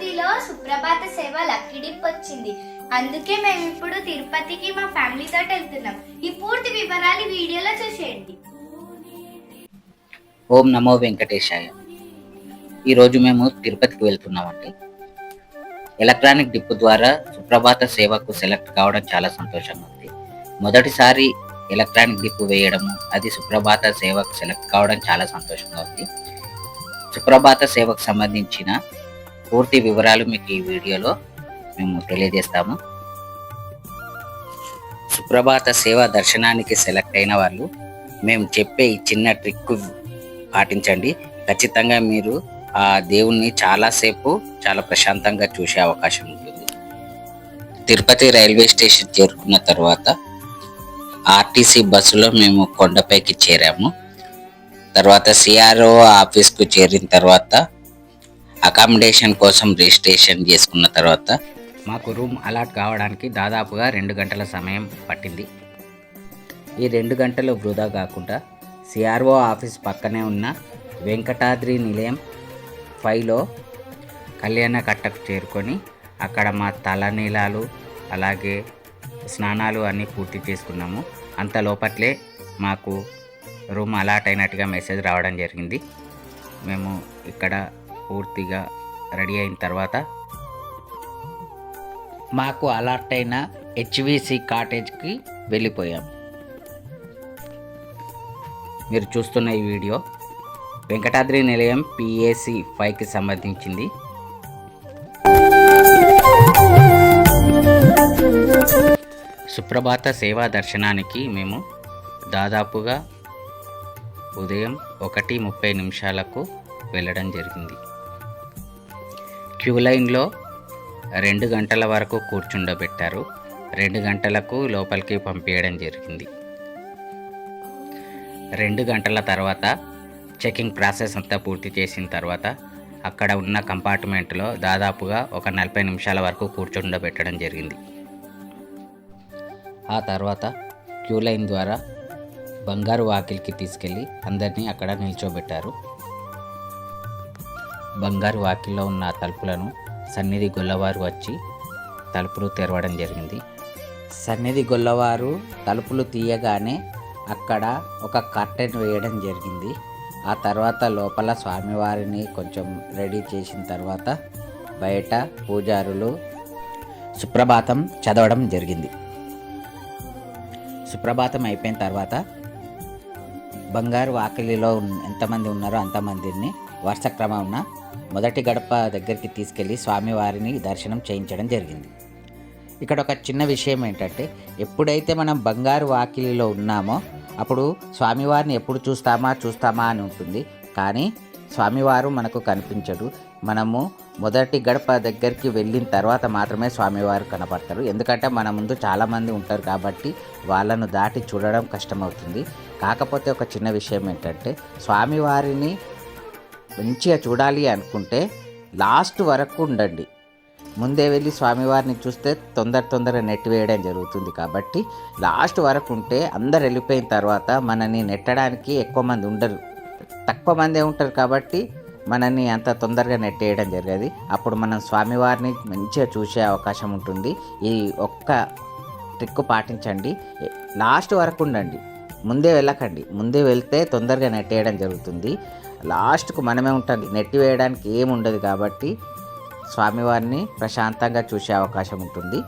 తిరుపతిలో సుప్రభాత సేవ లక్కీ డిప్ వచ్చింది. అందుకే మేము ఇప్పుడు తిరుపతికి మా ఫ్యామిలీతో వెళ్తున్నాం. ఈ పూర్తి వివరాలు వీడియోలో చూసేయండి. ఓం నమో వెంకటేశాయ. ఈరోజు మేము తిరుపతికి వెళ్తున్నామండి. ఎలక్ట్రానిక్ డిప్ ద్వారా సుప్రభాత సేవకు సెలెక్ట్ కావడం చాలా సంతోషంగా ఉంది. మొదటిసారి ఎలక్ట్రానిక్ డిప్ వేయడము, అది సుప్రభాత సేవకు సెలెక్ట్ కావడం చాలా సంతోషంగా ఉంది. సుప్రభాత సేవకు సంబంధించిన పూర్తి వివరాలు మీకు ఈ వీడియోలో మేము తెలియజేస్తాము. సుప్రభాత సేవ దర్శనానికి సెలెక్ట్ అయిన వాళ్ళు మేము చెప్పే ఈ చిన్న ట్రిక్ పాటించండి. ఖచ్చితంగా మీరు ఆ దేవుణ్ణి చాలాసేపు చాలా ప్రశాంతంగా చూసే అవకాశం ఉంటుంది. తిరుపతి రైల్వే స్టేషన్ చేరుకున్న తర్వాత ఆర్టీసీ బస్సులో మేము కొండపైకి చేరాము. తర్వాత సిఆర్ఓ ఆఫీస్కు చేరిన తర్వాత అకామిడేషన్ కోసం రిజిస్ట్రేషన్ చేసుకున్న తర్వాత మాకు రూమ్ అలాట్ కావడానికి దాదాపుగా 2 గంటల సమయం పట్టింది. ఈ 2 గంటలు వృధా కాకుండా సిఆర్ఓ ఆఫీస్ పక్కనే ఉన్న వెంకటాద్రి నిలయం 5లో కళ్యాణ కట్టకు చేరుకొని అక్కడ మా తలనీలాలు అలాగే స్నానాలు అన్నీ పూర్తి చేసుకున్నాము. అంత లోపట్లే మాకు రూమ్ అలాట్ అయినట్టుగా మెసేజ్ రావడం జరిగింది. మేము ఇక్కడ పూర్తిగా రెడీ అయిన తర్వాత మాకు అలాట్ అయిన హెచ్విసి కాటేజ్కి వెళ్ళిపోయాం. మీరు చూస్తున్న ఈ వీడియో వెంకటాద్రి నిలయం పిఏసి 5కి సంబంధించింది. సుప్రభాత సేవా దర్శనానికి మేము దాదాపుగా ఉదయం 1:30 వెళ్ళడం జరిగింది. క్యూ లైన్లో 2 గంటల వరకు కూర్చుండబెట్టారు. 2 గంటలకు లోపలికి పంపించడం జరిగింది. 2 గంటల తర్వాత చెకింగ్ ప్రాసెస్ అంతా పూర్తి చేసిన తర్వాత అక్కడ ఉన్న కంపార్ట్మెంట్లో దాదాపుగా ఒక 40 నిమిషాల వరకు కూర్చుండబెట్టడం జరిగింది. ఆ తర్వాత క్యూ లైన్ ద్వారా బంగారు వాకిలికి తీసుకెళ్ళి అందరినీ అక్కడ నిల్చోబెట్టారు. బంగారు వాకిల్లో ఉన్న తలుపులను సన్నిధి గొల్లవారు వచ్చి తలుపులు తెరవడం జరిగింది. సన్నిధి గొల్లవారు తలుపులు తీయగానే అక్కడ ఒక కర్టెన్ వేయడం జరిగింది. ఆ తర్వాత లోపల స్వామివారిని కొంచెం రెడీ చేసిన తర్వాత బయట పూజారులు సుప్రభాతం చదవడం జరిగింది. సుప్రభాతం అయిపోయిన తర్వాత బంగారు వాకిలిలో ఎంతమంది ఉన్నారో అంతమందిని వరుస క్రమంన మొదటి గడప దగ్గరికి తీసుకెళ్ళి స్వామివారిని దర్శనం చేయించడం జరిగింది. ఇక్కడ ఒక చిన్న విషయం ఏంటంటే, ఎప్పుడైతే మనం బంగారు వాకిలిలో ఉన్నామో అప్పుడు స్వామివారిని ఎప్పుడు చూస్తామా అని ఉంటుంది. కానీ స్వామివారు మనకు కనిపించడు. మనము మొదటి గడప దగ్గరికి వెళ్ళిన తర్వాత మాత్రమే స్వామివారు కనపడతారు. ఎందుకంటే మన ముందు చాలామంది ఉంటారు కాబట్టి వాళ్ళను దాటి చూడడం కష్టమవుతుంది. కాకపోతే ఒక చిన్న విషయం ఏంటంటే, స్వామివారిని మంచిగా చూడాలి అనుకుంటే లాస్ట్ వరకు ఉండండి. ముందే వెళ్ళి స్వామివారిని చూస్తే తొందరగా నెట్టివేయడం జరుగుతుంది. కాబట్టి లాస్ట్ వరకు ఉంటే అందరు వెళ్ళిపోయిన తర్వాత మనని నెట్టడానికి ఎక్కువ మంది ఉండరు, తక్కువ మందే ఉంటారు. కాబట్టి మనని అంత తొందరగా నెట్టేయడం జరిగేది. అప్పుడు మనం స్వామివారిని మంచిగా చూసే అవకాశం ఉంటుంది. ఈ ఒక్క ట్రిక్ పాటించండి. లాస్ట్ వరకు ఉండండి, ముందే వెళ్ళకండి. ముందే వెళ్తే తొందరగా నెట్టేయడం జరుగుతుంది. లాస్ట్కు మనమే ఉంటాం, నెట్టివేయడానికి ఏముండదు. కాబట్టి స్వామివారిని ప్రశాంతంగా చూసే అవకాశం ఉంటుంది.